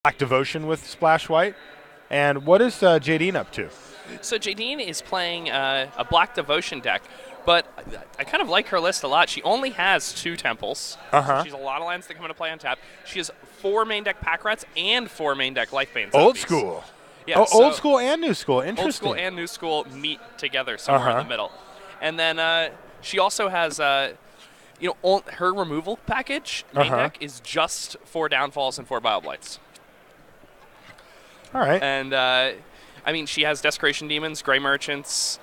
Black Devotion with Splash White. And what is Jadine up to? So Jadine is playing a Black Devotion deck, but I kind of like her list a lot. She only has 2 temples. So she's a lot of lands that come into play on tap. She has 4 main deck pack rats and 4 main deck Lifebane Old zombies. school. Yeah, old school and new school. Interesting. Old school and new school meet together somewhere in the middle. And then she also has, her removal package main deck is just 4 downfalls and 4 bioblights. All right. And she has Desecration Demons, Grey Merchants.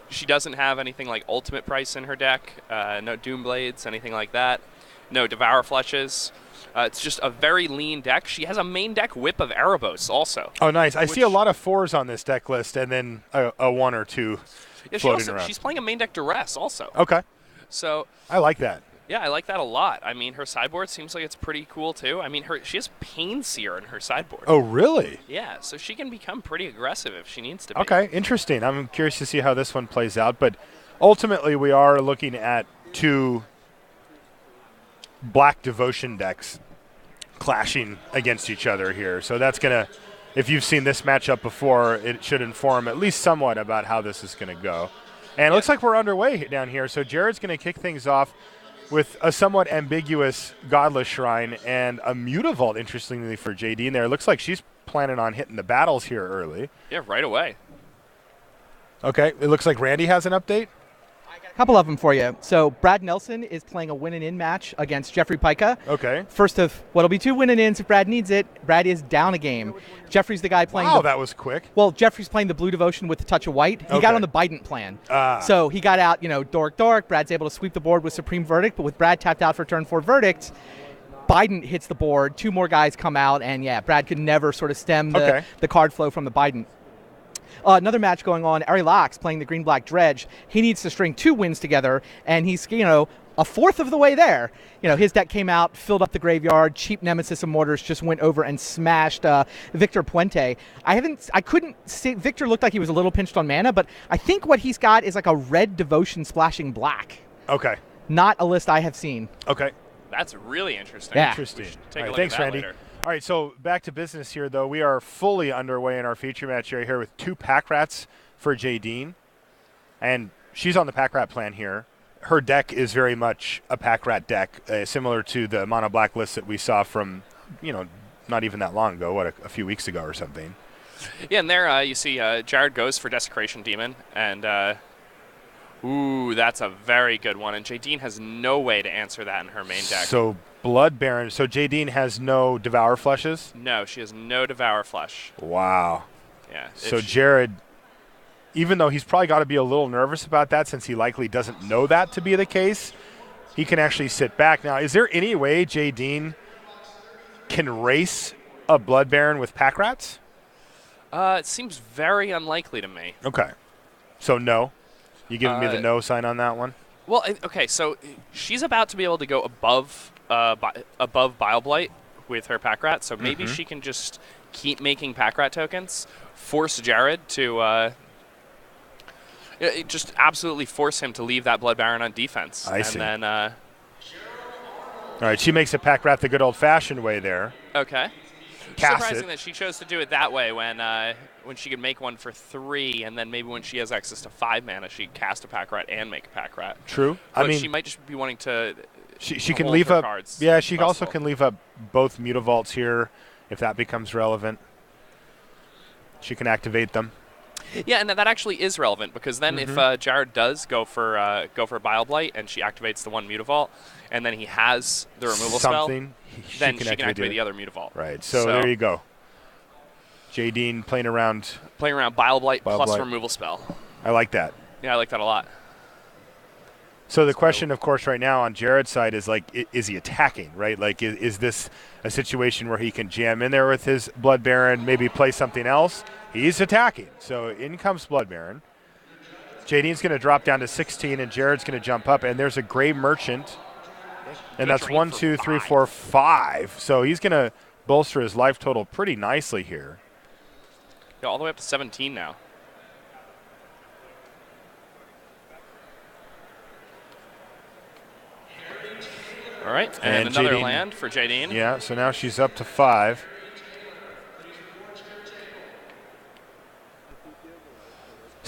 She doesn't have anything like Ultimate Price in her deck. No Doom Blades, anything like that. No Devour Fletches. It's just a very lean deck. She has a main deck Whip of Erebos also. Oh, nice. I see a lot of 4s on this deck list, and then a 1 or 2 floating around. She's playing a main deck Duress also. Okay. So I like that. Yeah, I like that a lot. I mean, her sideboard seems like it's pretty cool too. I mean, she has Painseer in her sideboard. Oh, really? Yeah, so she can become pretty aggressive if she needs to be. Okay, interesting. I'm curious to see how this one plays out, but ultimately we are looking at 2 Black Devotion decks clashing against each other here. So that's going to, if you've seen this matchup before, it should inform at least somewhat about how this is going to go. And it looks like we're underway down here. So Jared's going to kick things off with a somewhat ambiguous Godless Shrine and a Mutavault, interestingly, for JD in there. It looks like she's planning on hitting the battles here early. Yeah, right away. Okay, it looks like Randy has an update. A couple of them for you. So Brad Nelson is playing a win-and-in match against Jeffrey Pica. Okay. First of what'll be 2 win-and-ins if Brad needs it. Brad is down a game. Jeffrey's the guy playing. Wow, that was quick. Well, Jeffrey's playing the Blue Devotion with the touch of white. He got on the Bident plan. So he got out, Dork. Brad's able to sweep the board with Supreme Verdict, but with Brad tapped out for turn 4 Verdict, Bident hits the board. 2 more guys come out, and Brad could never sort of stem the card flow from the Bident. Another match going on, Ari Lax playing the Green-Black Dredge. He needs to string 2 wins together, and he's, a fourth of the way there. His deck came out, filled up the graveyard, cheap Nemesis of Mortars, just went over and smashed Victor Puente. I couldn't see, Victor looked like he was a little pinched on mana, but I think what he's got is like a red Devotion splashing black. Okay. Not a list I have seen. Okay. That's really interesting. Yeah. Interesting. Take a look thanks, at that Randy. later. All right, so back to business here, though. We are fully underway in our feature match area here with 2 Pack Rats for Jadine. And she's on the Pack Rat plan here. Her deck is very much a Pack Rat deck, similar to the Mono Black list that we saw from, not even that long ago, a few weeks ago or something. Yeah, and there you see Jared goes for Desecration Demon, and that's a very good one. And Jadine has no way to answer that in her main deck. So Blood Baron. So Jadine has no Devour Flushes? No, she has no Devour Flush. Wow. Yeah. So Jared, even though he's probably got to be a little nervous about that since he likely doesn't know that to be the case, he can actually sit back. Now, is there any way Jadine can race a Blood Baron with Pack Rats? It seems very unlikely to me. Okay. So no? You giving me the no sign on that one? Well, okay, so she's about to be able to go above Bile with her Pack Rat, so maybe she can just keep making Pack Rat tokens, force Jared to just absolutely force him to leave that Blood Baron on defense. I see. And then, all right, she makes a Pack Rat the good old-fashioned way there. Okay. Cast Surprising it. that she chose to do it that way when she could make one for 3, and then maybe when she has access to 5 mana, she cast a Pack Rat and make a Pack Rat. True. But she might just be wanting to. She can leave up. Cards Yeah, she also can leave up both Mutavaults here if that becomes relevant. She can activate them. Yeah, and that actually is relevant because then if Jared does go for Bile Blight and she activates the 1 Mutavault, and then he has the removal spell, then she can activate the other Mutavault. Right. So there you go. Jadine playing around Bile Blight plus removal spell. I like that. Yeah, I like that a lot. So the question, of course, right now on Jared's side is, is he attacking, right? Like, is this a situation where he can jam in there with his Blood Baron, maybe play something else? He's attacking. So in comes Blood Baron. Jadine's going to drop down to 16, and Jared's going to jump up. And there's a Grey Merchant. And that's 1, 2, 3, 4, 5. So he's going to bolster his life total pretty nicely here. Yeah, all the way up to 17 now. All right, and another Jadine, land for Jadine. Yeah, so now she's up to 5.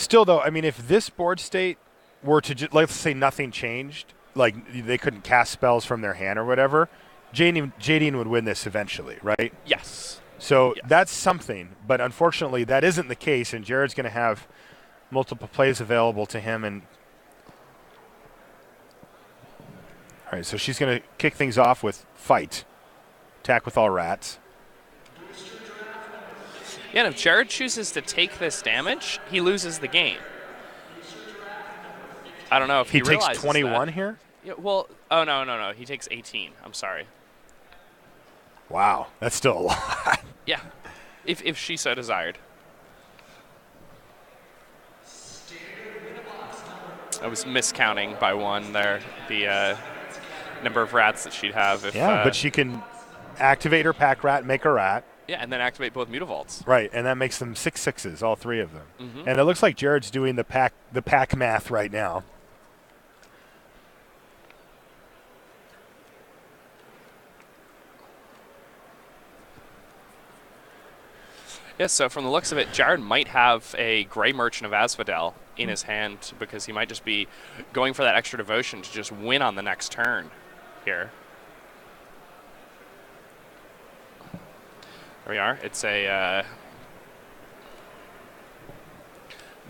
Still, though, I mean, if this board state were to, let's say nothing changed, like they couldn't cast spells from their hand or whatever, Jadine would win this eventually, right? Yes. So Yes. that's something, but unfortunately that isn't the case, and Jared's going to have multiple plays available to him. And all right, so she's going to kick things off with fight, attack with all rats. Yeah, and if Jared chooses to take this damage, he loses the game. I don't know if he takes realizes 21 that. here. Yeah, well, oh no, he takes 18. I'm sorry. Wow, that's still a lot. Yeah, if she so desired. I was miscounting by one there, the number of rats that she'd have. If, Yeah, but she can activate her pack rat, make a rat. Yeah, and then activate both Mutavaults. Right, and that makes them 6/6s, all three of them. Mm-hmm. And it looks like Jared's doing the pack math right now. Yeah, so from the looks of it, Jared might have a Grey Merchant of Asphodel in his hand because he might just be going for that extra devotion to just win on the next turn here. There we are. It's a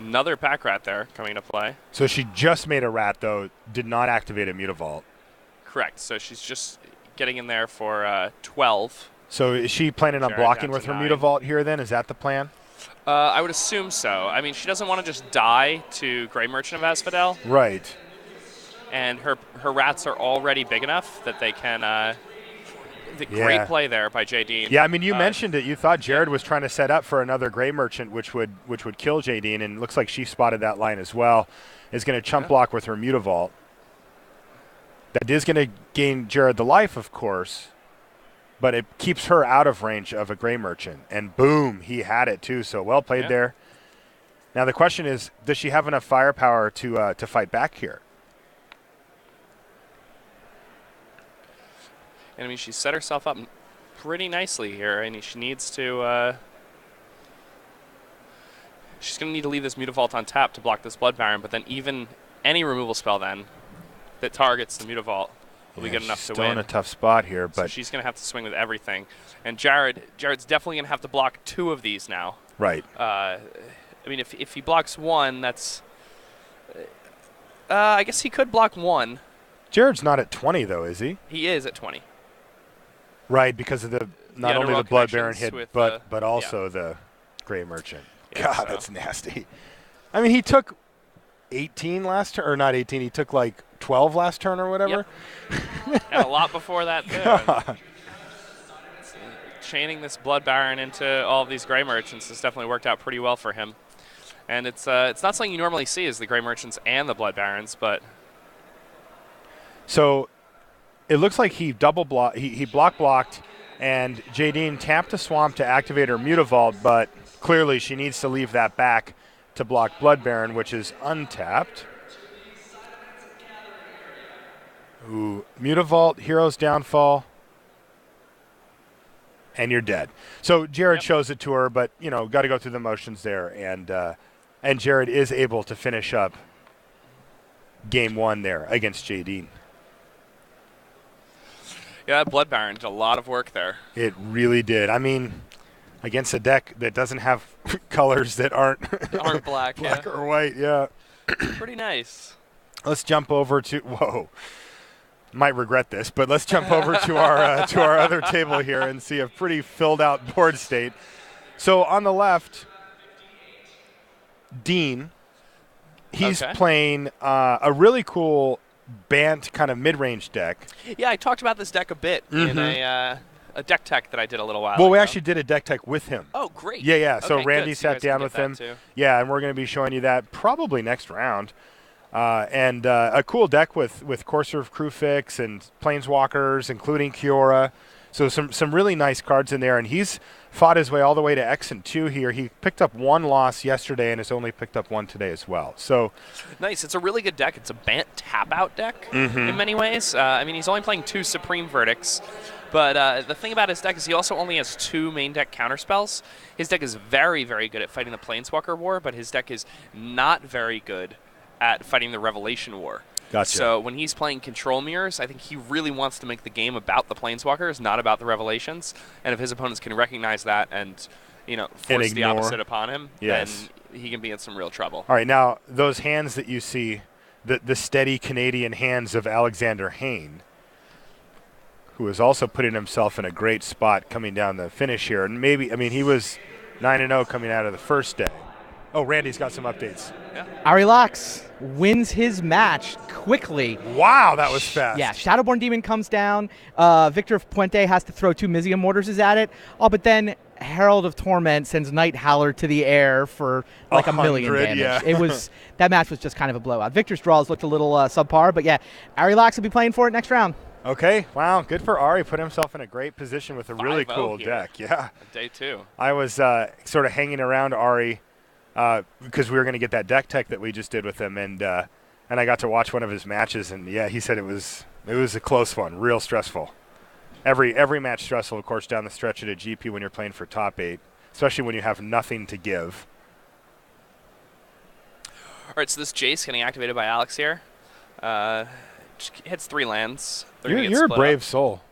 another pack rat there coming into play. So she just made a rat, though, did not activate a Mutavault. Correct. So she's just getting in there for 12. So is she planning on Jared blocking down with to her 9. Mutavault here then? Is that the plan? I would assume so. I mean, she doesn't want to just die to Grey Merchant of Asphodel, Right. and her rats are already big enough that they can. Yeah. Great play there by Jadine. Yeah, I mean, you mentioned it. You thought Jared was trying to set up for another Grey Merchant, which would kill Jadine, and it looks like she spotted that line as well. Is going to chump block with her Mutavault. That is going to gain Jared the life, of course, but it keeps her out of range of a Grey Merchant. And boom, he had it too. So well played there. Now the question is, does she have enough firepower to fight back here? And I mean, she set herself up pretty nicely here. I mean, she needs to. She's going to need to leave this Mutavault on tap to block this Blood Baron, but then even any removal spell then that targets the Mutavault will be good enough to still win. in a tough spot here, but So she's going to have to swing with everything. And Jared's definitely going to have to block 2 of these now. right. I mean, if he blocks 1, that's. I guess he could block 1. Jared's not at 20 though, is he? He is at 20. Right, because of the not only the Underworld Blood Baron connections hit, with, but also the Grey Merchant. Yeah, God, so. that's nasty. I mean, he took 18 last turn, or not 18. He took like 12 last turn or whatever. Yep. And a lot before that too. God. Chaining this Blood Baron into all of these Grey Merchants has definitely worked out pretty well for him. And it's not something you normally see is the Grey Merchants and the Blood Barons, but So it looks like he he blocked, and Jadine tapped the swamp to activate her Mutavault, but clearly she needs to leave that back to block Blood Baron, which is untapped. Ooh, Mutavault, Hero's Downfall, and you're dead. So Jared shows it to her, but got to go through the motions there, and Jared is able to finish up game 1 there against Jadine. yeah, Blood Baron did a lot of work there. It really did. I mean, against a deck that doesn't have colors that aren't Black, black or white, yeah. Pretty nice. Let's jump over to might regret this, but let's jump over to our other table here and see a pretty filled out board state. So on the left, Dean, he's playing a really cool Bant kind of mid-range deck. Yeah, I talked about this deck a bit in a deck tech that I did a little while Well, ago. we actually did a deck tech with him. Oh, great. Yeah. So Okay, Randy good. So you sat guys can down get with that him. too. Yeah, and we're going to be showing you that probably next round. And a cool deck with Courser of Crewfix and Planeswalkers, including Kiora. So some really nice cards in there. And he's fought his way all the way to X and 2 here. He picked up 1 loss yesterday and has only picked up 1 today as well. So nice. It's a really good deck. It's a Bant tap-out deck in many ways. I mean, he's only playing 2 Supreme Verdicts, But the thing about his deck is he also only has 2 main deck counterspells. His deck is very, very good at fighting the Planeswalker War, but his deck is not very good at fighting the Revelation War. Gotcha. So when he's playing Control Mirrors, I think he really wants to make the game about the Planeswalkers, not about the Revelations. And if his opponents can recognize that and, force the opposite upon him, then he can be in some real trouble. All right, now those hands that you see, the steady Canadian hands of Alexander Hayne, who is also putting himself in a great spot coming down the finish here. And he was 9-0 coming out of the first day. Oh, Randy's got some updates. Yeah. Ari Lax wins his match quickly. Wow, that was fast. Yeah, Shadowborn Demon comes down. Victor Puente has to throw 2 Mizium Mortars at it. Oh, but then Herald of Torment sends Night Howler to the air for like 1,000,000 damage. Yeah. That match was just kind of a blowout. Victor's draws looked a little subpar, but yeah, Ari Lax will be playing for it next round. Okay, wow, good for Ari. Put himself in a great position with a really cool deck. Yeah. Day 2. I was sort of hanging around Ari because we were going to get that deck tech that we just did with him, and I got to watch one of his matches, and yeah, he said it was a close one, real stressful. Every match stressful, of course, down the stretch at a GP when you're playing for top 8, especially when you have nothing to give. All right, so this Jace getting activated by Alex here. Hits 3 lands. You're a brave soul.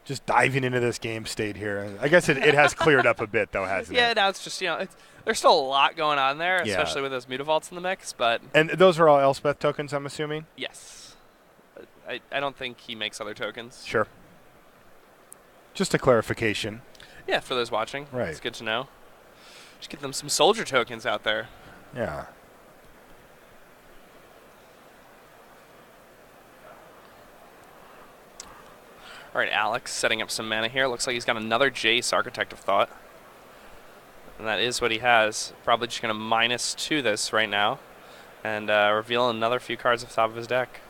Just diving into this game state here. I guess it has cleared up a bit, though, hasn't it? Yeah, now it's just, there's still a lot going on there, especially with those Mutavaults in the mix. But and those are all Elspeth tokens, I'm assuming? Yes. I don't think he makes other tokens. Sure. Just a clarification. Yeah, for those watching. Right. It's good to know. Just get them some soldier tokens out there. Yeah. All right, Alex setting up some mana here. Looks like he's got another Jace, Architect of Thought. And that is what he has. Probably just going to -2 this right now and reveal another few cards off the top of his deck.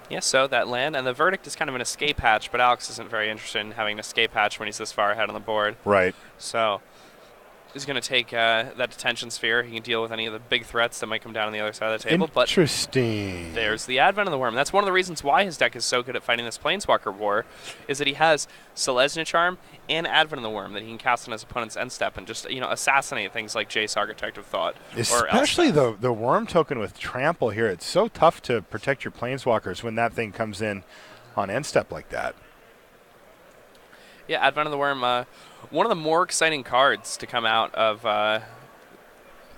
Yeah, so that land, and the Verdict is kind of an escape hatch, but Alex isn't very interested in having an escape hatch when he's this far ahead on the board. Right. So he's going to take that Detention Sphere. He can deal with any of the big threats that might come down on the other side of the table. Interesting. But there's the Advent of the Worm. That's one of the reasons why his deck is so good at fighting this Planeswalker War, is that he has Selesnya Charm and Advent of the Worm that he can cast on his opponent's end step and just assassinate things like Jace, Architect of Thought. Especially the Worm token with Trample here. It's so tough to protect your Planeswalkers when that thing comes in on end step like that. Yeah, Advent of the Worm, one of the more exciting cards to come out of...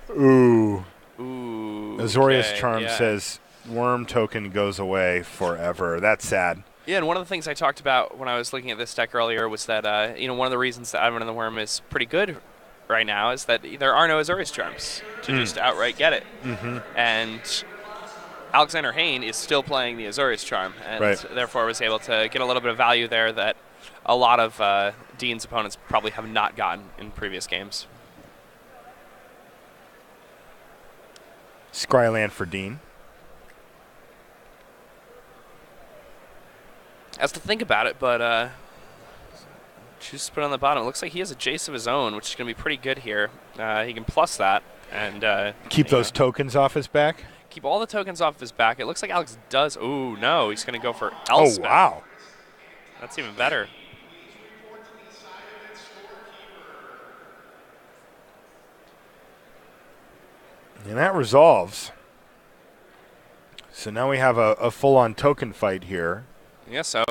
Ooh. Azorius Charm says Worm token goes away forever. That's sad. Yeah, and one of the things I talked about when I was looking at this deck earlier was that, one of the reasons that Advent of the Worm is pretty good right now is that there are no Azorius Charms to just outright get it. Mm-hmm. And Alexander Hayne is still playing the Azorius Charm, and therefore was able to get a little bit of value there that a lot of Dean's opponents probably have not gotten in previous games. Scryland for Dean. Has to think about it, but choose to put it on the bottom. It looks like he has a Jace of his own, which is going to be pretty good here. He can plus that and keep those tokens off his back. Keep all the tokens off his back. It looks like Alex does. Oh no, he's going to go for Elspeth. Oh wow, that's even better. And that resolves. So now we have a full-on token fight here. Yeah, so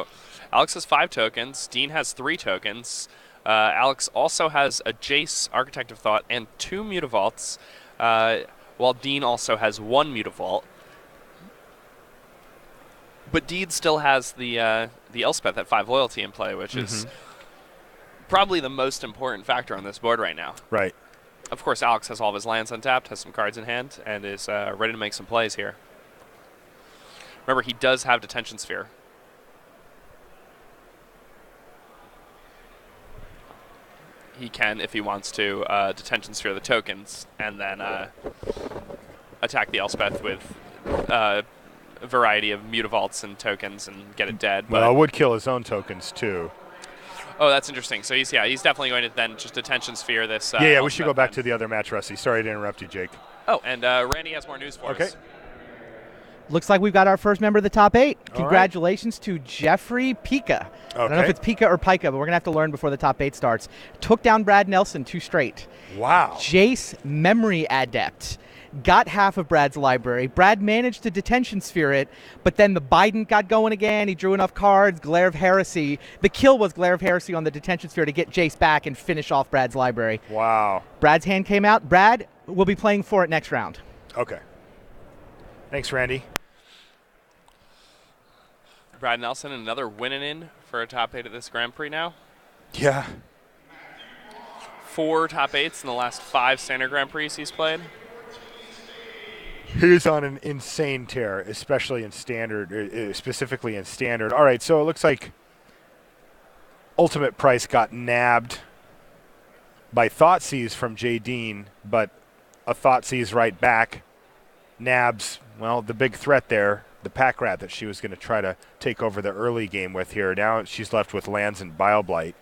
Alex has 5 tokens. Dean has 3 tokens. Alex also has a Jace, Architect of Thought, and 2 Mutavaults, while Dean also has 1 Mutavault. But Dean still has the Elspeth at 5 loyalty in play, which is probably the most important factor on this board right now. Right. Of course, Alex has all of his lands untapped, has some cards in hand, and is ready to make some plays here. Remember, he does have Detention Sphere. He can, if he wants to, Detention Sphere the tokens, and then attack the Elspeth with a variety of Mutavaults and tokens and get it dead. Well, I would kill his own tokens, too. Oh, that's interesting. So he's definitely going to then just Detention Sphere this. Yeah, we should go back to the other match, Rusty. Sorry to interrupt you, Jake. Oh, and Randy has more news for us. Looks like we've got our first member of the top 8. All Congratulations to Jeffrey Pika. I don't know if it's Pika or Pika, but we're going to have to learn before the top 8 starts. Took down Brad Nelson 2 straight. Wow. Jace Memory Adept got half of Brad's library. Brad managed to detention sphere it, but then the Biden got going again. He drew enough cards. Glare of Heresy. The kill was Glare of Heresy on the detention sphere to get Jace back and finish off Brad's library. Wow. Brad's hand came out. Brad will be playing for it next round. Okay. Thanks, Randy. Brad Nelson, another winning in for a top 8 at this Grand Prix now. Yeah. 4 top 8s in the last 5 standard Grand Prix he's played. He's on an insane tear, especially in standard, specifically in standard. All right, so it looks like Ultimate Price got nabbed by Thoughtseize from Jay Dean, but a Thoughtseize right back nabs, well, the big threat there, the pack rat that she was going to try to take over the early game with here. Now she's left with lands and Bile-Blight.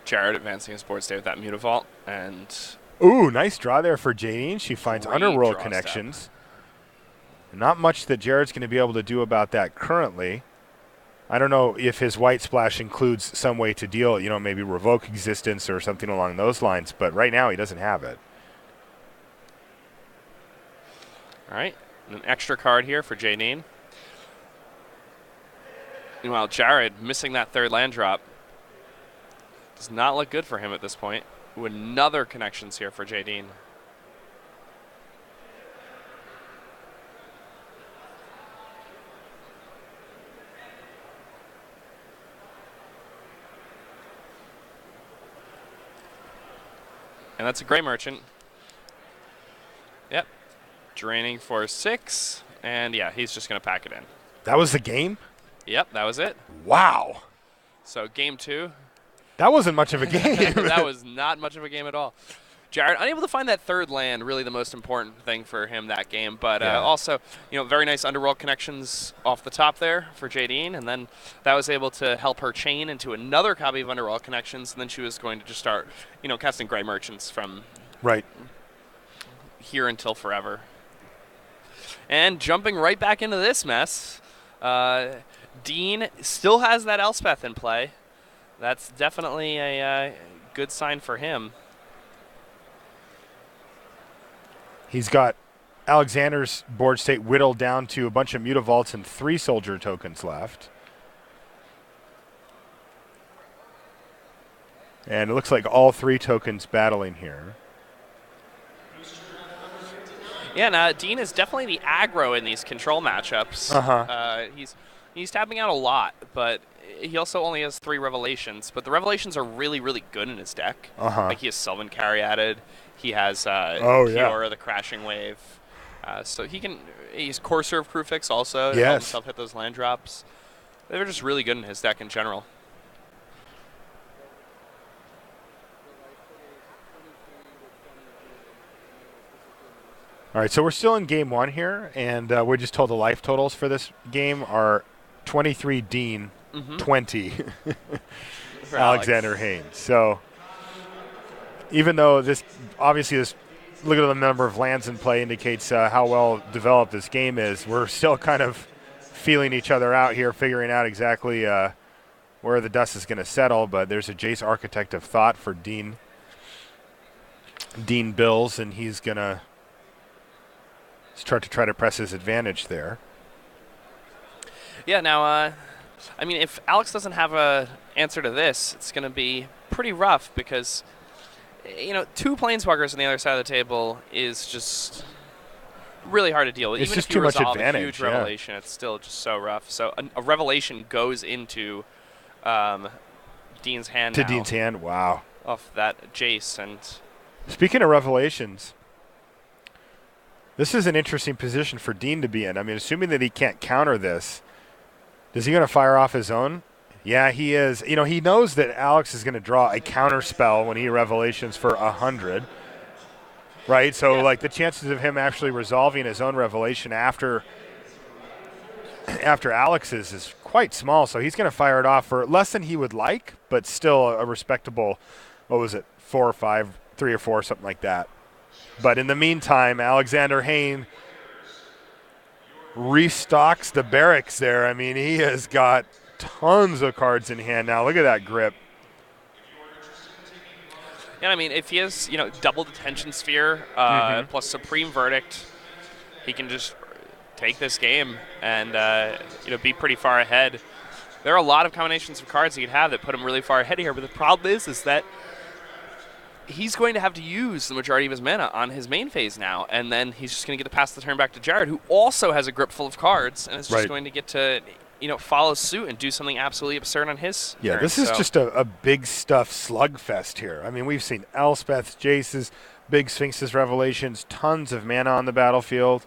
Jared advancing his board state with that Mutavault, and ooh, nice draw there for Jadine. She finds great Underworld draw connections. step. Not much that Jared's going to be able to do about that currently. I don't know if his white splash includes some way to deal, maybe revoke existence or something along those lines, but right now he doesn't have it. All right, an extra card here for Jadine. Meanwhile, Jared missing that 3rd land drop. Does not look good for him at this point. Ooh, another connections here for Jadine. And that's a Gray Merchant. Yep. Draining for 6. And yeah, he's just going to pack it in. That was the game? Yep, that was it. Wow. So game 2. That wasn't much of a game. That was not much of a game at all. Jared, unable to find that 3rd land, really the most important thing for him that game. But also, very nice Underworld connections off the top there for Jadine. And then that was able to help her chain into another copy of Underworld connections. And then she was going to just start, casting Gray Merchants from here until forever. And jumping right back into this mess, Dean still has that Elspeth in play. That's definitely a good sign for him. He's got Alexander's board state whittled down to a bunch of Mutavaults and 3 soldier tokens left. And it looks like all 3 tokens battling here. Yeah, now Dean is definitely the aggro in these control matchups. He's tapping out a lot, but he also only has 3 Revelations. But the Revelations are really, really good in his deck. Like he has Sylvan Caryatid. He has Kiora, the Crashing Wave. So he's Courser of Crewfix also to help himself hit those land drops. They're just really good in his deck in general. All right, so we're still in game 1 here, and we're just told the life totals for this game are 23 Dean, 20 Alexander Haynes. So even though look at the number of lands in play indicates how well developed this game is, we're still kind of feeling each other out here, figuring out exactly where the dust is going to settle. But there's a Jace Architect of Thought for Dean Bills, and he's going to start to try to press his advantage there. Yeah, now, if Alex doesn't have an answer to this, it's going to be pretty rough because, 2 Planeswalkers on the other side of the table is just really hard to deal with. It's Even just if you too much resolve advantage, a huge Revelation, it's still just so rough. So a Revelation goes into Dean's hand now. Dean's hand, wow. Off that Jace. And speaking of Revelations, this is an interesting position for Dean to be in. I mean, assuming that he can't counter this, is he going to fire off his own? Yeah, he is. He knows that Alex is going to draw a counter spell when he Revelations for 100, right? So, the chances of him actually resolving his own Revelation after Alex's is quite small, so he's going to fire it off for less than he would like, but still a respectable, what was it, 4 or 5, 3 or 4, something like that. But in the meantime, Alexander Hayne restocks the barracks there. I mean, he has got tons of cards in hand now. Look at that grip. And I mean, if he has, double detention sphere plus Supreme Verdict, he can just take this game and, be pretty far ahead. There are a lot of combinations of cards he could have that put him really far ahead here, but the problem is that he's going to have to use the majority of his mana on his main phase now, and then he's just going to get to pass the turn back to Jared, who also has a grip full of cards, and is just going to get to follow suit and do something absolutely absurd on his turn. This is just a big stuff slugfest here. I mean, we've seen Elspeth's, Jace's, Big Sphinx's Revelations, tons of mana on the battlefield.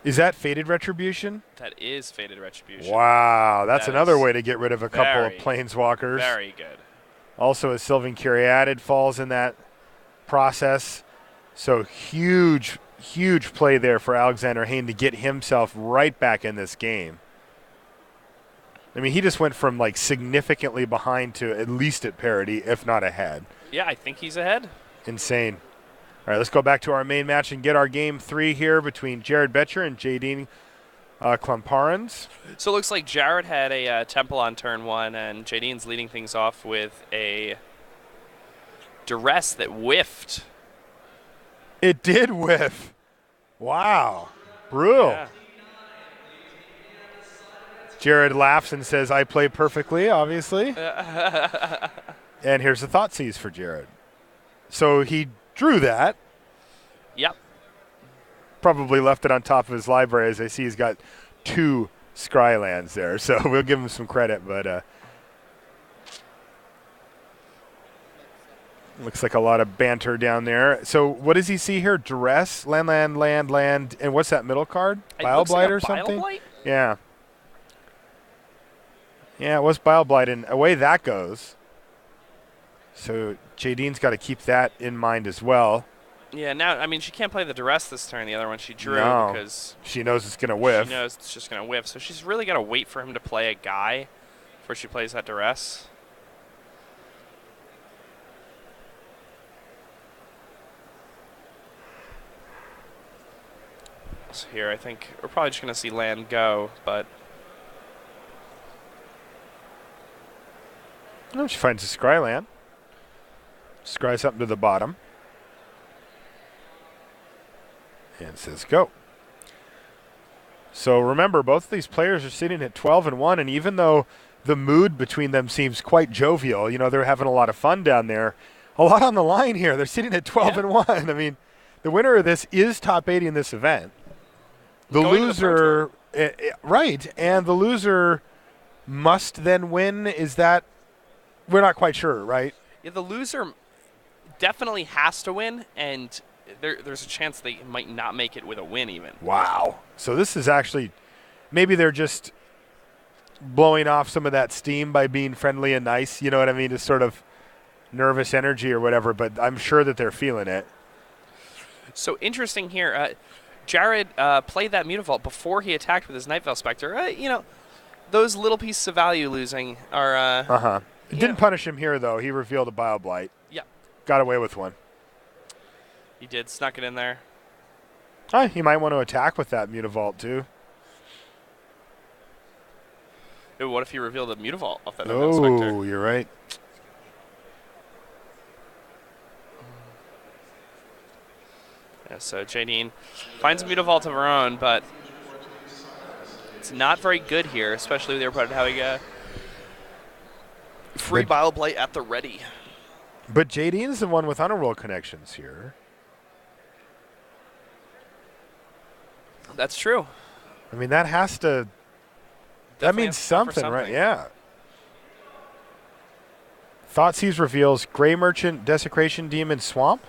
Is that Fated Retribution? That is Fated Retribution. Wow, that's another way to get rid of a couple of Planeswalkers. Very good. Also, a Sylvan Caryatid falls in that process. So huge play there for Alexander Hayne to get himself right back in this game. I mean, he just went from like significantly behind to at least at parity, if not ahead. Yeah, I think he's ahead. Insane. All right, let's go back to our main match and get our game 3 here between Jared Betcher and Jadine Klamparens. So it looks like Jared had a Temple on turn 1, and Jadine's leading things off with a Duress that whiffed. It did whiff. Wow. Brutal. Yeah. Jared laughs and says, I play perfectly, obviously. And here's the Thoughtseize for Jared. So he drew that. Yep. Probably left it on top of his library. As I see, he's got 2 Scrylands there. So we'll give him some credit, but looks like a lot of banter down there. So what does he see here? Duress, land, and what's that middle card? Bile Blight or something? Blight? Yeah. Yeah, it was Bile Blight, and away that goes. So Jadine's got to keep that in mind as well. Yeah, now, I mean, she can't play the Duress this turn. The other one she drew because she knows it's going to whiff. She knows it's just going to whiff. So she's really got to wait for him to play a guy before she plays that Duress. So here, I think we're probably just going to see land go, but... Oh, she finds a Scryland. Scry something to the bottom. And says go. So remember, both of these players are sitting at 12-1, and even though the mood between them seems quite jovial, they're having a lot of fun down there, a lot on the line here. They're sitting at 12-1. I mean, the winner of this is top 80 in this event. The loser, right, and the loser must then win. Is that, we're not quite sure, right? Yeah, the loser definitely has to win, and there's a chance they might not make it with a win even. Wow. So this is actually, maybe they're just blowing off some of that steam by being friendly and nice, you know what I mean? Just sort of nervous energy or whatever, but I'm sure that they're feeling it. So interesting here. Jared played that Mutavault before he attacked with his Night Veil Spectre. Those little pieces of value losing are... It didn't punish him here, though. He revealed a Bile Blight. Yeah. Got away with one. He did. Snuck it in there. He might want to attack with that Mutavault, too. Ooh, what if he revealed a Mutavault off that Night Veil Spectre? Oh, you're right. Yeah, so Jadine finds a Mutavault of her own, but it's not very good here, especially with their opponent having a free Bile Blight at the ready. But Jadine's the one with Underworld connections here. That's true. I mean, that has to... That means something, right? Yeah. Thoughtseize reveals Grey Merchant, Desecration Demon, Swamp.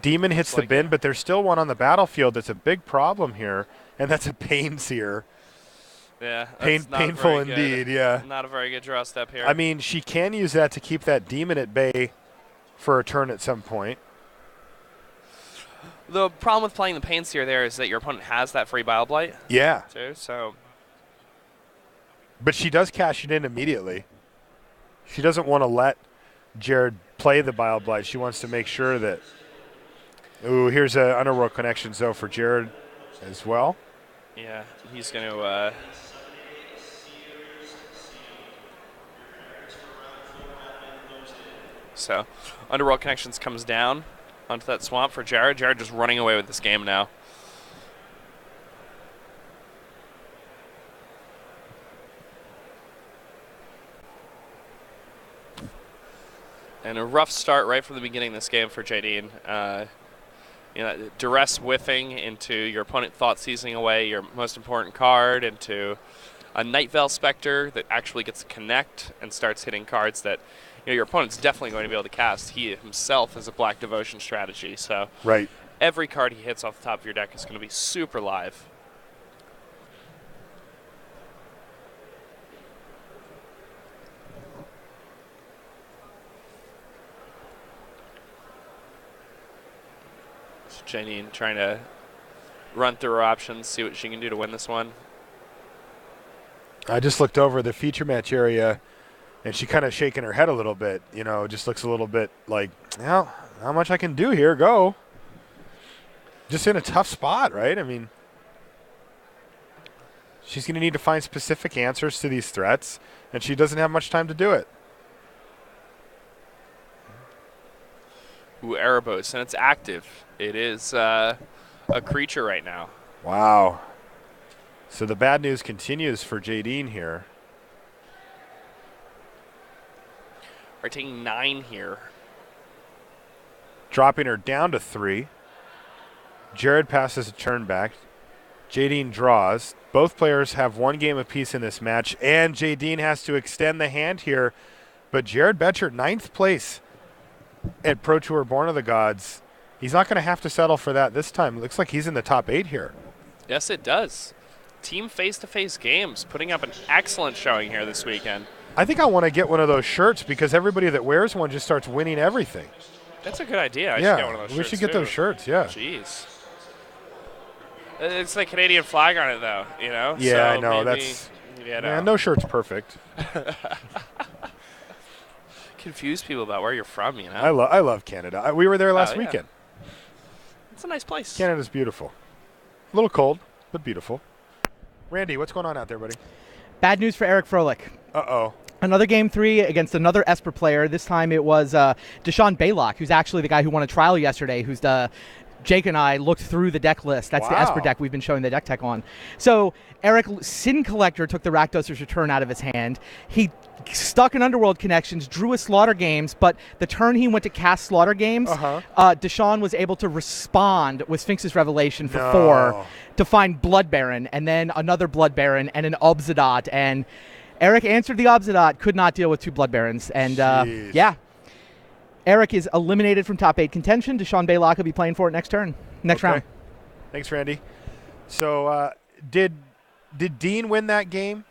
Demon hits the bin, but there's still one on the battlefield that's a big problem here, and that's a Painseer. Yeah, painful indeed, yeah. Not a very good draw step here. I mean, she can use that to keep that demon at bay for a turn at some point. The problem with playing the Painseer there is that your opponent has that free Bile Blight. Yeah. Too, so But she does cash it in immediately. She doesn't want to let Jared play the Bile Blight. She wants to make sure that. Ooh, here's an Underworld Connections, though, for Jared as well. Yeah, he's going to. So, Underworld Connections comes down onto that swamp for Jared. Jared just running away with this game now. And a rough start right from the beginning of this game for Jadine. Duress whiffing into your opponent thought seizing away your most important card, into a Night Veil Spectre that actually gets to connect and starts hitting cards that your opponent's definitely going to be able to cast. He himself is a Black Devotion strategy, so right. Every card he hits off the top of your deck is going to be super live. Janine trying to run through her options, see what she can do to win this one. I just looked over the feature match area, and she kind of shaking her head a little bit. Just looks a little bit like, how much I can do here? Go. Just in a tough spot, right? I mean, she's going to need to find specific answers to these threats, and she doesn't have much time to do it. Ooh, Erebos, and it's active. It is a creature right now. Wow. So the bad news continues for Jadine here. We're taking 9 here. Dropping her down to 3. Jared passes a turn back. Jadine draws. Both players have 1 game apiece in this match, and Jadine has to extend the hand here. But Jared Betcher, 9th place at Pro Tour Born of the Gods. He's not going to have to settle for that this time. It looks like he's in the top 8 here. Yes, it does. Team face-to-face games putting up an excellent showing here this weekend. I think I want to get one of those shirts because everybody that wears one just starts winning everything. That's a good idea. I should get one of those shirts, we should get those shirts, yeah. Jeez. It's the Canadian flag on it, though, Yeah, so I know. maybe, no shirt's perfect. Confuse people about where you're from, I love Canada. We were there last weekend. It's a nice place. Canada's beautiful. A little cold, but beautiful. Randy, what's going on out there, buddy? Bad news for Eric Froelich. Uh-oh. Another Game 3 against another Esper player. This time it was Deshaun Baylock, who's actually the guy who won a trial yesterday, who's Jake and I looked through the deck list. That's the Esper deck we've been showing the deck tech on. So Eric, Sin Collector took the Rakdos's Return out of his hand. He stuck in Underworld Connections, drew a Slaughter Games, but the turn he went to cast Slaughter Games, Deshaun was able to respond with Sphinx's Revelation for 4 to find Blood Baron, and then another Blood Baron and an Obsidat. And Eric answered the Obsidat, could not deal with 2 Blood Barons. And Eric is eliminated from top 8 contention. Deshaun Baylock will be playing for it next round. Thanks, Randy. So did Dean win that game?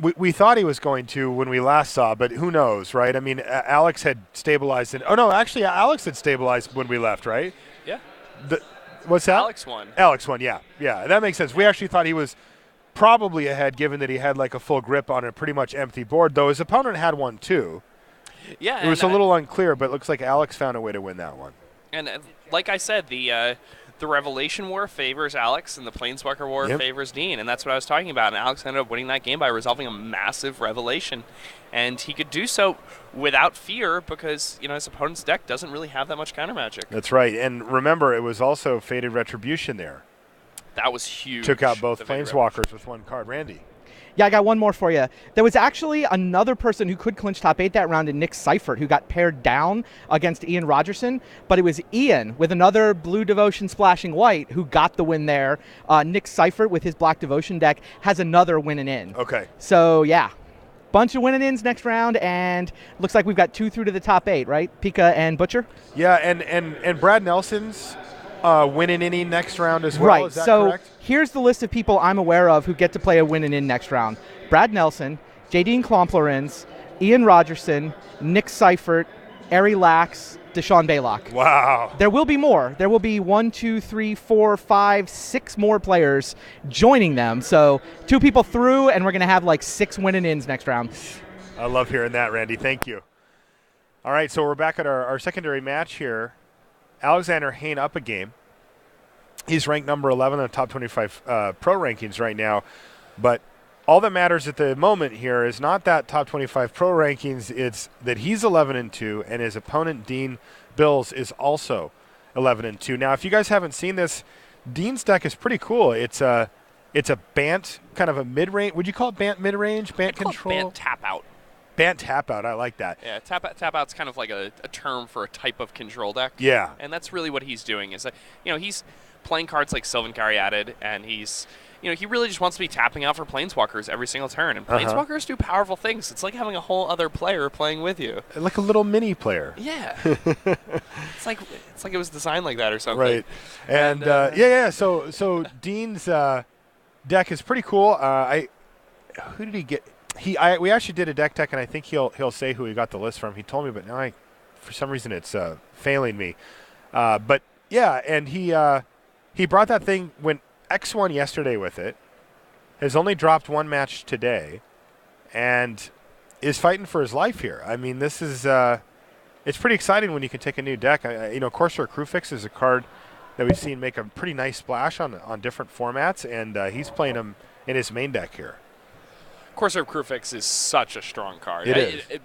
We thought he was going to when we last saw, but who knows, right? I mean, Alex had stabilized. Alex had stabilized when we left, right? Yeah. What's that? Alex won. Alex won, yeah. Yeah, that makes sense. We actually thought he was probably ahead given that he had like a full grip on a pretty much empty board, though his opponent had one too. Yeah. It was a little unclear, but it looks like Alex found a way to win that one. And like I said, the Revelation War favors Alex, and the Planeswalker War favors Dean, and that's what I was talking about. And Alex ended up winning that game by resolving a massive Revelation, and he could do so without fear because his opponent's deck doesn't really have that much counter magic. That's right, and remember, it was also Fated Retribution there. That was huge. Took out both Planeswalkers with 1 card. Randy. Yeah, I got one more for you. There was actually another person who could clinch top 8 that round in Nick Seifert, who got paired down against Ian Rogerson, but it was Ian with another Blue Devotion splashing white who got the win there. Nick Seifert with his Black Devotion deck has another winning in. Okay. So, yeah, bunch of winning ins next round, and looks like we've got 2 through to the top 8, right? Pika and Butcher? Yeah, and Brad Nelson's winning inning next round as well. Right. Is that so correct? Here's the list of people I'm aware of who get to play a win and in next round. Brad Nelson, Jadine Klomplerins, Ian Rogerson, Nick Seifert, Ari Lax, Deshaun Baylock. Wow. There will be more. There will be 1, 2, 3, 4, 5, 6 more players joining them. So 2 people through, and we're going to have like 6 win-and-ins next round. I love hearing that, Randy. Thank you. All right, so we're back at our secondary match here. Alexander Hayne up a game. He's ranked number 11 in the top 25 pro rankings right now. But all that matters at the moment here is not that top 25 pro rankings. It's that he's 11-2, and his opponent, Dean Bills, is also 11-2. Now, if you guys haven't seen this, Dean's deck is pretty cool. It's a Bant, kind of a mid-range. Would you call it Bant mid-range? Bant control? Bant tap out. Bant tap out. I like that. Yeah, tap out's kind of like a term for a type of control deck. Yeah. And that's really what he's doing. Is that, he's playing cards like Sylvan Caryatid, and he's, he really just wants to be tapping out for Planeswalkers every single turn. And Planeswalkers do powerful things. It's like having a whole other player playing with you. Like a little mini player. Yeah. it's like it was designed like that or something. Right. And yeah. So Dean's deck is pretty cool. Who did he get? We actually did a deck tech, and I think he'll say who he got the list from. He told me, but now for some reason it's failing me. But yeah, and he brought that thing, went X1 yesterday with it, has only dropped 1 match today, and is fighting for his life here. I mean, this is it's pretty exciting when you can take a new deck. Corsair Crewfix is a card that we've seen make a pretty nice splash on different formats, and he's playing him in his main deck here. Corsair Crewfix is such a strong card. It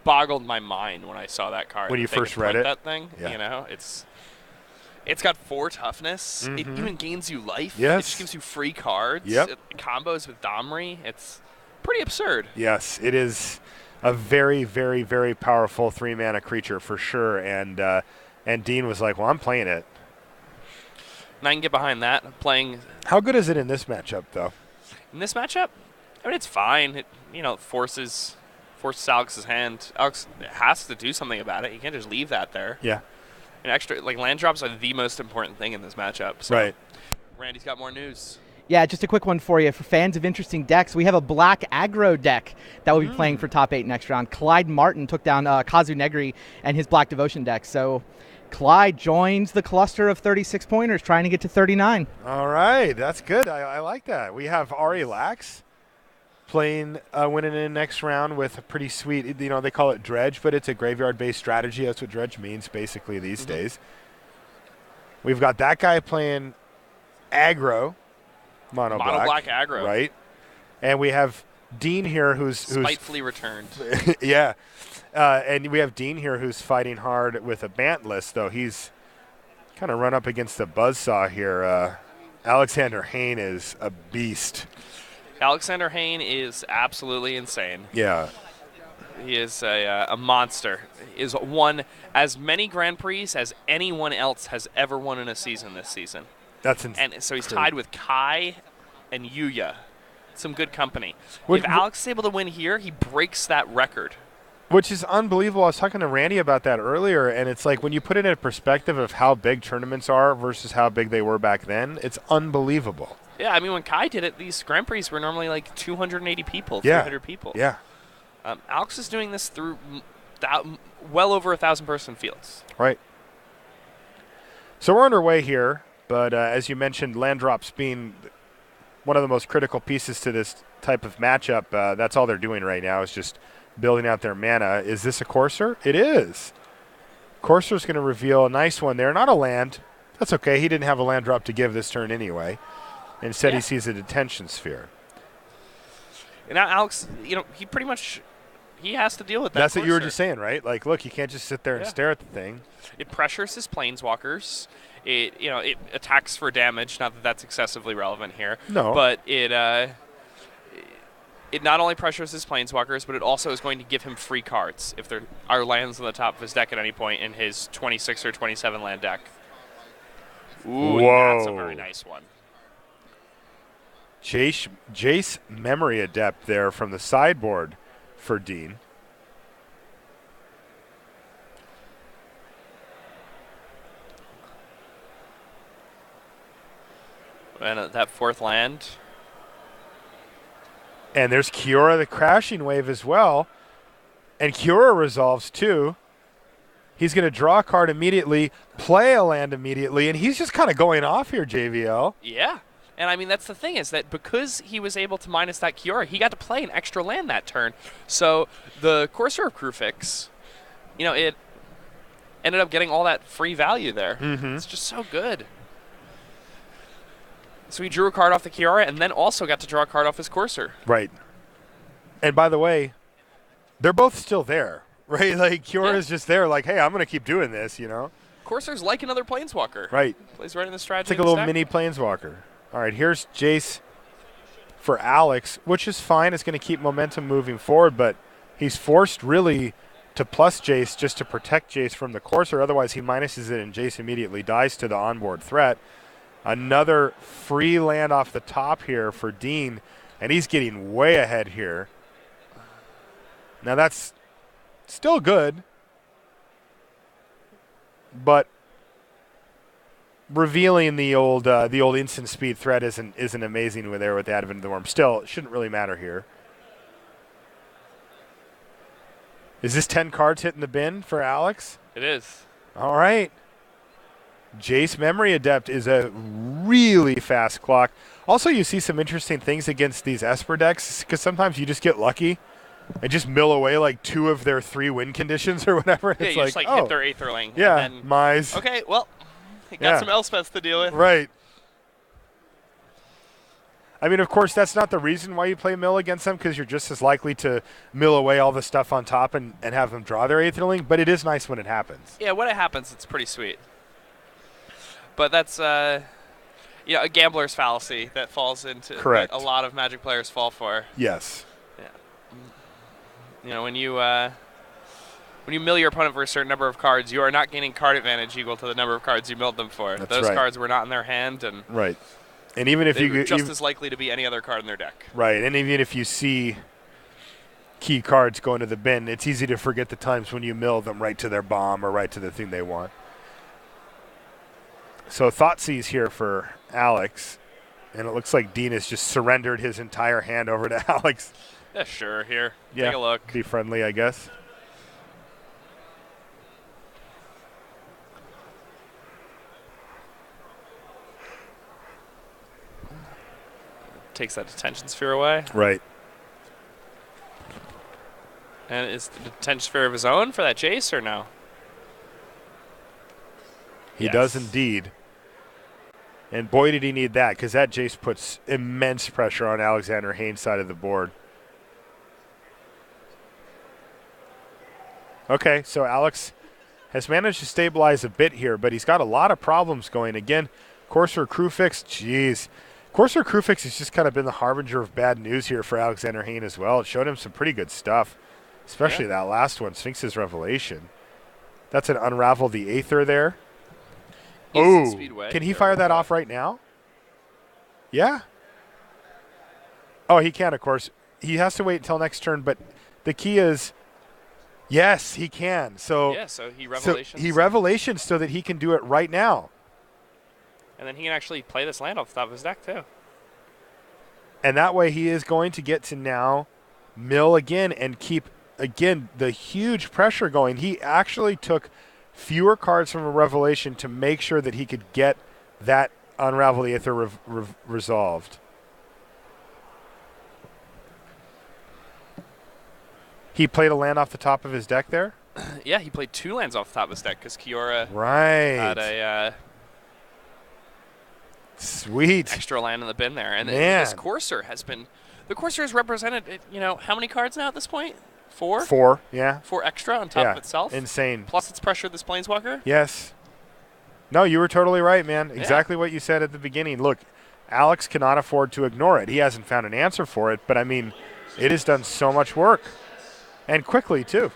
boggled my mind when I saw that card. When you first read it? That thing, yeah. It's got 4 toughness. Mm-hmm. It even gains you life. Yes. It just gives you free cards. Yep. It combos with Domri. It's pretty absurd. Yes, it is a very, very, very powerful 3-mana creature for sure. And Dean was like, well, I'm playing it. And I can get behind that. Playing. How good is it in this matchup, though? In this matchup? I mean, it's fine. It forces Alex's hand. Alex has to do something about it. You can't just leave that there. Yeah. And land drops are the most important thing in this matchup. So right. Randy's got more news. Yeah, just a quick one for you. For fans of interesting decks, we have a black aggro deck that will be playing for top 8 next round. Clyde Martin took down Kazu Negri and his Black Devotion deck. So Clyde joins the cluster of 36 pointers trying to get to 39. All right, that's good. I like that. We have Ari Lax playing, winning in next round with a pretty sweet, they call it Dredge, but it's a graveyard-based strategy. That's what Dredge means basically these days. We've got that guy playing aggro, mono black aggro. Right. And we have Dean here who's spitefully returned. Yeah. And we have Dean here who's fighting hard with a Bant list, though. He's kind of run up against the buzzsaw here. Alexander Hayne is a beast. Alexander Hayne is absolutely insane. Yeah. He is a monster. Is won as many Grand Prix as anyone else has ever won in a season this season. That's insane. And so he's tied with Kai and Yuya. Some good company. If Alex is able to win here, he breaks that record. Which is unbelievable. I was talking to Randy about that earlier, and it's like when you put it in perspective of how big tournaments are versus how big they were back then, it's unbelievable. Yeah, I mean, when Kai did it, these Grand Prix were normally like 280 people, 300 people. Yeah. Alex is doing this through well over 1,000-person fields. Right. So we're underway here, but as you mentioned, land drops being one of the most critical pieces to this type of matchup. That's all they're doing right now is just building out their mana. Is this a Corsair? It is. Corsair's going to reveal a nice one there. Not a land. That's okay. He didn't have a land drop to give this turn anyway. Instead, he sees a detention sphere. And now Alex, he pretty much he has to deal with that. That's what you were just saying, right? Like, look, you can't just sit there and stare at the thing. It pressures his planeswalkers. It attacks for damage. Not that that's excessively relevant here. No. But it not only pressures his planeswalkers, but it also is going to give him free cards if there are lands on the top of his deck at any point in his 26 or 27 land deck. Ooh, that's a very nice one. Jace Memory Adept there from the sideboard for Dean. And that 4th land. And there's Kiora the Crashing Wave as well. And Kiora resolves too. He's going to draw a card immediately, play a land immediately, and he's just kind of going off here, JVL. Yeah. And, I mean, that's the thing is that because he was able to minus that Kiora, he got to play an extra land that turn. So the Courser of Krufix, it ended up getting all that free value there. It's just so good. So he drew a card off the Kiora and then also got to draw a card off his Courser. Right. And by the way, they're both still there, right? Like, Kiora's just there like, hey, I'm going to keep doing this, Courser's like another Planeswalker. Right. Plays right in the strategy. It's like a little mini Planeswalker. All right, here's Jace for Alex, which is fine. It's going to keep momentum moving forward, but he's forced really to plus Jace just to protect Jace from the Courser. Otherwise, he minuses it and Jace immediately dies to the onboard threat. Another free land off the top here for Dean, and he's getting way ahead here. Now, that's still good, but revealing the old instant speed threat isn't amazing with the Advent of the Worm. Still, it shouldn't really matter here. Is this 10 cards hitting the bin for Alex? It is. All right. Jace Memory Adept is a really fast clock. Also, you see some interesting things against these Esper decks because sometimes you just get lucky and just mill away like 2 of their 3 win conditions or whatever. Yeah, it's you like, just like oh, hit their Aetherling. yeah, And then, Mize. okay, well, he got some Elspeths to deal with. Right. I mean, of course, that's not the reason why you play mill against them, because you're just as likely to mill away all the stuff on top and have them draw their Aetherling, but it is nice when it happens. Yeah, when it happens, it's pretty sweet. But that's a gambler's fallacy that falls into Correct. That a lot of Magic players fall for. Yes. Yeah. When you mill your opponent for a certain number of cards, you are not gaining card advantage equal to the number of cards you milled them for. That's Those right. cards were not in their hand, and right. And even if they were you just as likely to be any other card in their deck. Right, and even if you see key cards going to the bin, it's easy to forget the times when you mill them right to their bomb or right to the thing they want. So Thoughtseize here for Alex, and it looks like Dean has just surrendered his entire hand over to Alex. Yeah, sure. Here, yeah, take a look. Be friendly, I guess. Takes that detention sphere away. Right. And is the detention sphere of his own for that Jace or no? He does indeed. And boy, did he need that, because that Jace puts immense pressure on Alexander Haynes' side of the board. Okay, so Alex has managed to stabilize a bit here, but he's got a lot of problems going. Again, Courser Krufix, jeez. Courser Krufix has just kind of been the harbinger of bad news here for Alexander Haynes as well. It showed him some pretty good stuff, especially that last one, Sphinx's Revelation. That's an Unravel the Aether there. Oh, can he fire that off right now? Yeah. Oh, he can, of course. He has to wait until next turn, but the key is, yes, he can. So yeah, so he Revelations. So he Revelations so that he can do it right now. And then he can actually play this land off the top of his deck, too. And that way he is going to get to now mill again and keep, again, the huge pressure going. He actually took fewer cards from a Revelation to make sure that he could get that Unravel the Aether resolved. He played a land off the top of his deck there? Yeah, he played 2 lands off the top of his deck because Kiora had a sweet extra land in the bin there. And Man. this Courser has been – the Courser has represented, how many cards now at this point? 4? 4, yeah. 4 extra on top of itself. Insane. Plus it's pressured this Planeswalker. Yes. No, you were totally right, man. Exactly what you said at the beginning. Look, Alex cannot afford to ignore it. He hasn't found an answer for it, but, I mean, it has done so much work. And quickly, too.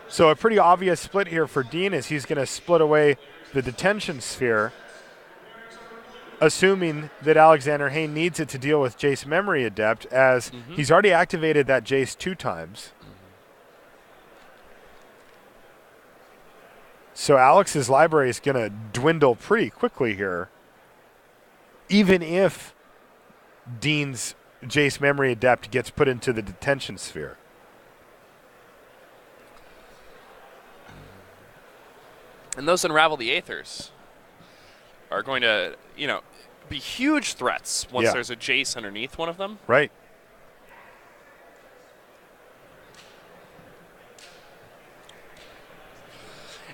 So a pretty obvious split here for Dean is he's going to split away the detention sphere, assuming that Alexander Haynes needs it to deal with Jace Memory Adept, as he's already activated that Jace 2 times. So Alex's library is going to dwindle pretty quickly here, even if Dean's Jace Memory Adept gets put into the detention sphere. And those Unravel the Aethers are going to, be huge threats once there's a Jace underneath one of them. Right.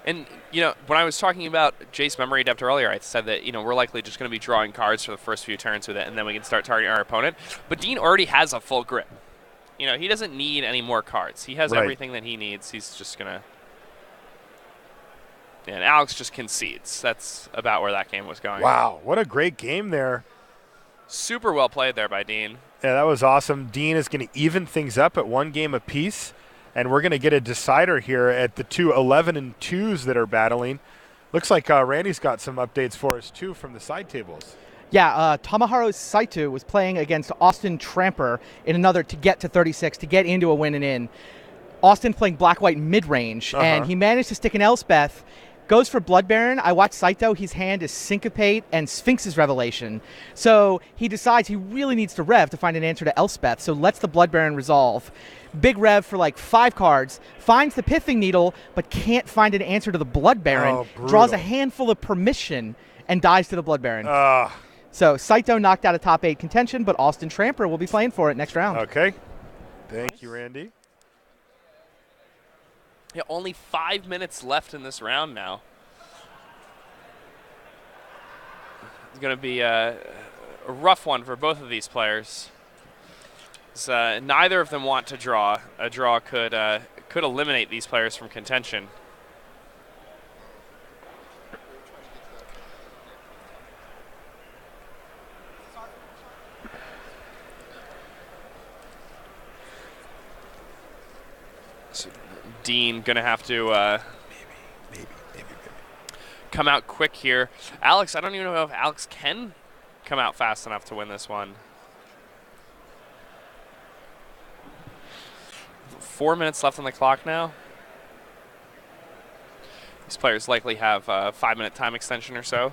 And, when I was talking about Jace Memory Adept earlier, I said that, we're likely just going to be drawing cards for the first few turns with it, and then we can start targeting our opponent. But Dean already has a full grip. He doesn't need any more cards. He has everything that he needs. He's just going to... And Alex just concedes. That's about where that game was going. Wow, what a great game there. Super well played there by Dean. Yeah, that was awesome. Dean is going to even things up at 1 game apiece. And we're going to get a decider here at the two 11-2s that are battling. Looks like Randy's got some updates for us, too, from the side tables. Yeah, Tomoharu Saito was playing against Austin Tramper in another to get to 36, to get into a win and in. Austin playing black-white mid-range, and he managed to stick an Elspeth. Goes for Blood Baron. I watched Saito. His hand is Syncopate and Sphinx's Revelation. So he decides he really needs to rev to find an answer to Elspeth, so lets the Blood Baron resolve. Big rev for like 5 cards, finds the Pithing Needle, but can't find an answer to the Blood Baron. Draws a handful of Permission and dies to the Blood Baron. So Saito knocked out of top 8 contention, but Austin Tramper will be playing for it next round. Okay. Thank you, Randy. Yeah, only 5 minutes left in this round now. It's going to be a rough one for both of these players. Neither of them want to draw. A draw could eliminate these players from contention. So Dean gonna have to maybe come out quick here. Alex, I don't even know if Alex can come out fast enough to win this one. 4 minutes left on the clock now. These players likely have a 5-minute time extension or so.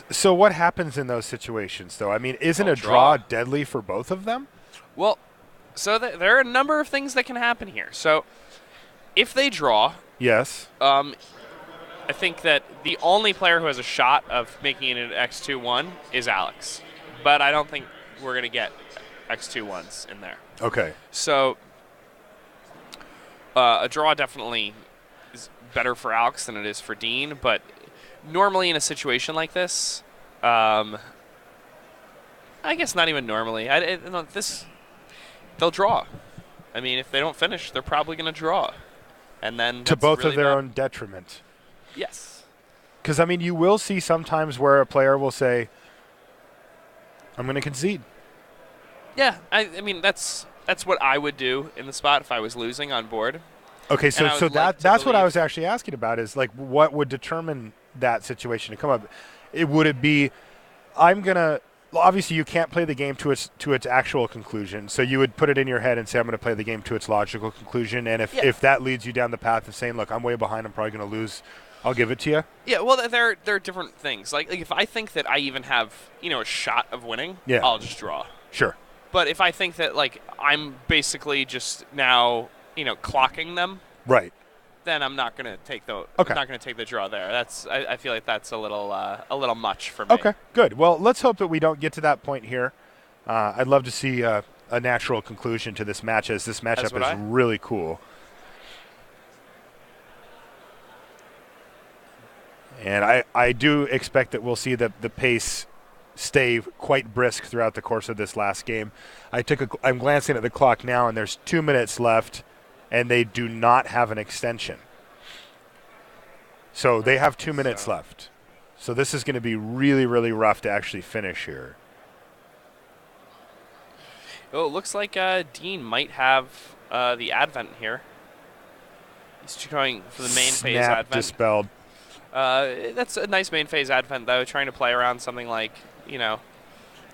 So what happens in those situations, though? I mean, isn't a draw deadly for both of them? Well, so there are a number of things that can happen here. So if they draw, yes, I think that the only player who has a shot of making it an X2-1 is Alex. But I don't think we're going to get X2-1s in there. Okay. So a draw definitely is better for Alex than it is for Dean, but normally in a situation like this, I guess not even normally. They'll draw. I mean, if they don't finish, they're probably going to draw. And then to both of their own detriment. Yes. Because, I mean, you will see sometimes where a player will say, I'm going to concede. Yeah, I mean, that's what I would do in the spot if I was losing on board. Okay, so that's what I was actually asking about is, like, what would determine that situation to come up? Would it be, obviously you can't play the game to its actual conclusion, so you would put it in your head and say, I'm going to play the game to its logical conclusion, and if that leads you down the path of saying, look, I'm way behind, I'm probably going to lose, I'll give it to you? Yeah, well, there are different things. Like if I think that I even have, a shot of winning, I'll just draw. Sure. But if I think that, like, I'm basically just now, clocking them, right, then I'm not going to take the draw there. I feel like that's a little much for me. Okay, good. Well, let's hope that we don't get to that point here. I'd love to see a natural conclusion to this match, as this matchup is really cool. And I do expect that we'll see the pace stay quite brisk throughout the course of this last game. I'm glancing at the clock now, and there's 2 minutes left, and they do not have an extension. So they have 2 minutes left. So this is going to be really, really rough to actually finish here. Oh, it looks like Dean might have the Advent here. He's going for the main phase Advent. Dispelled. That's a nice main phase Advent, though, trying to play around something like,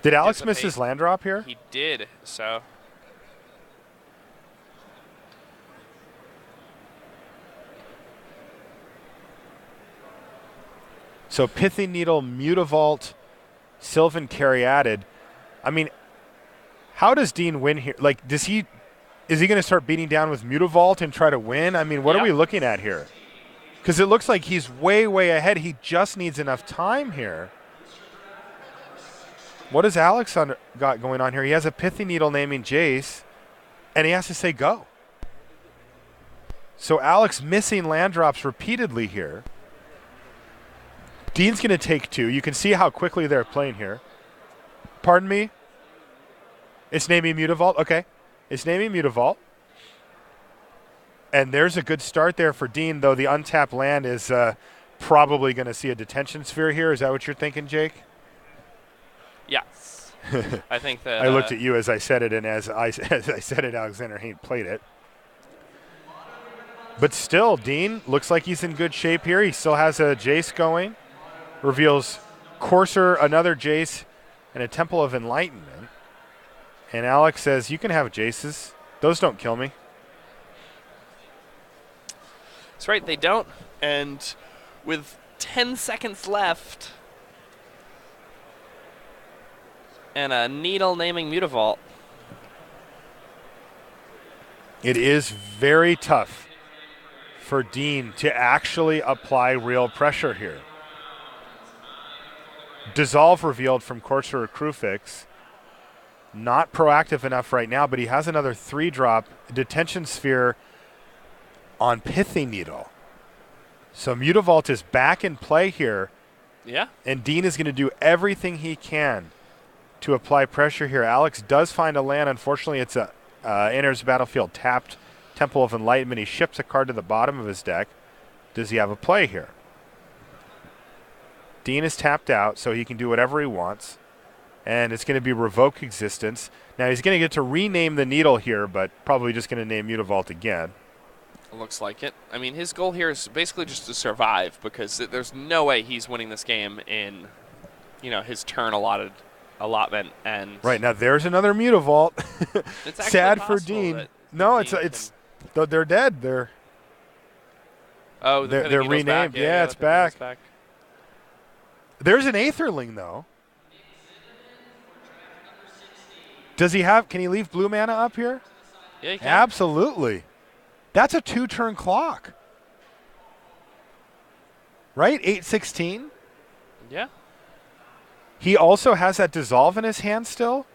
Did Alex miss his land drop here? He did, so. So Pithing Needle, Mutavault, Sylvan Caryatid. I mean, how does Dean win here? Like, is he going to start beating down with Mutavault and try to win? I mean, what are we looking at here? Because it looks like he's way, way ahead. He just needs enough time here. What has Alex got going on here? He has a pithy needle naming Jace, and he has to say go. So Alex missing land drops repeatedly here. Dean's going to take 2. You can see how quickly they're playing here. Pardon me? It's naming Mutavault? Okay. It's naming Mutavault. And there's a good start there for Dean, though the untapped land is probably going to see a detention sphere here. Is that what you're thinking, Jake? Yes. I think that... I looked at you as I said it, and as I said it, Alexander Haint played it. But still, Dean looks like he's in good shape here. He still has a Jace going. Reveals Courser, another Jace, and a Temple of Enlightenment. And Alex says, you can have Jaces. Those don't kill me. That's right, they don't. And with 10 seconds left and a needle naming Mutavault. It is very tough for Dean to actually apply real pressure here. Dissolve revealed from Courser or Crewfix. Not proactive enough right now, but he has another 3-drop detention sphere on Pithy Needle. So Mutavault is back in play here. Yeah. And Dean is going to do everything he can to apply pressure here. Alex does find a land. Unfortunately, it's enters the battlefield tapped Temple of Enlightenment. He ships a card to the bottom of his deck. Does he have a play here? Dean is tapped out, so he can do whatever he wants. And it's going to be Revoke Existence. Now, he's going to get to rename the Needle here, but probably just going to name Mutavault again. Looks like it. I mean, his goal here is basically just to survive, because there's no way he's winning this game in, his turn allotment. And right now, there's another Mutavault. It's actually sad for possible Dean. that No, Dean they're dead. They're renamed. Back. Yeah, it's back. There's an Aetherling though. Can he leave blue mana up here? Yeah, he can. Absolutely. That's a 2-turn clock. Right? 8-16? Yeah. He also has that Dissolve in his hand still,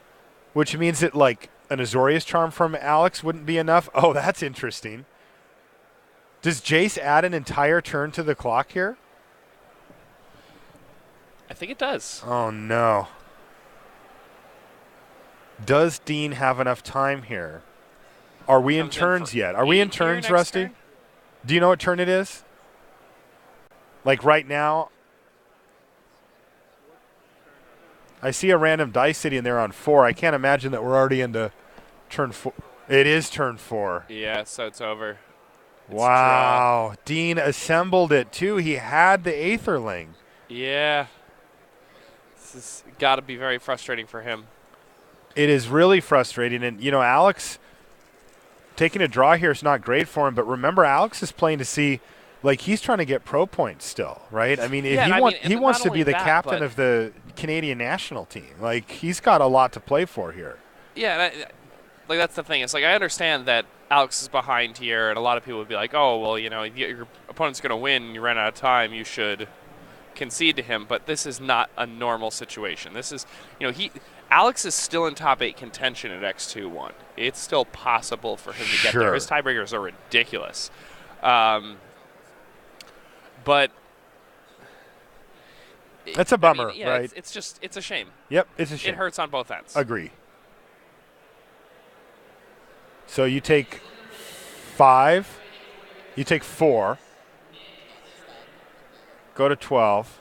which means that, like, an Azorius Charm from Alex wouldn't be enough. Oh, that's interesting. Does Jace add an entire turn to the clock here? I think it does. Oh, no. Does Dean have enough time here? Are we in turns yet? Are we in turns, Rusty? Turn? Do you know what turn it is? Like right now? I see a random dice sitting there on 4. I can't imagine that we're already into turn 4. It is turn 4. Yeah, so it's over. Wow. Dean assembled it, too. He had the Aetherling. Yeah. This has got to be very frustrating for him. It is really frustrating. And, Alex taking a draw here is not great for him. But remember, Alex is playing to see, like, he's trying to get pro points still, right? I mean, he wants to be the captain of the Canadian national team. Like, he's got a lot to play for here. Yeah, and that's the thing. It's like I understand that Alex is behind here, and a lot of people would be like, oh, well, your opponent's going to win, and you ran out of time, you should concede to him. But this is not a normal situation. This is, Alex is still in top 8 contention at X2-1. It's still possible for him to get there. His tiebreakers are ridiculous. But that's a bummer, right? It's a shame. Yep, it's a shame. It hurts on both ends. Agree. So you take 5, you take 4, go to 12.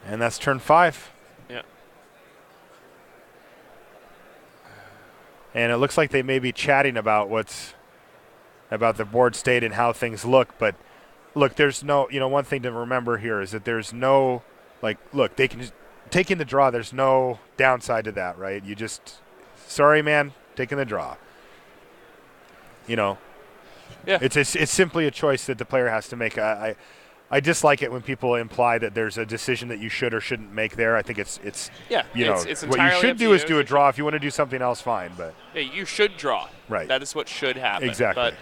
And that's turn 5. Yeah. And it looks like they may be chatting about about the board state and how things look. But look, there's no, one thing to remember here is that there's no, they can just taking the draw. There's no downside to that, right? You just, sorry, man, taking the draw. Yeah. It's simply a choice that the player has to make. I dislike it when people imply that there's a decision that you should or shouldn't make there. I think it's it's what you entirely should up do to is you. do a draw. If you want to do something else, fine. But Yeah, you should draw. Right. That is what should happen. Exactly. But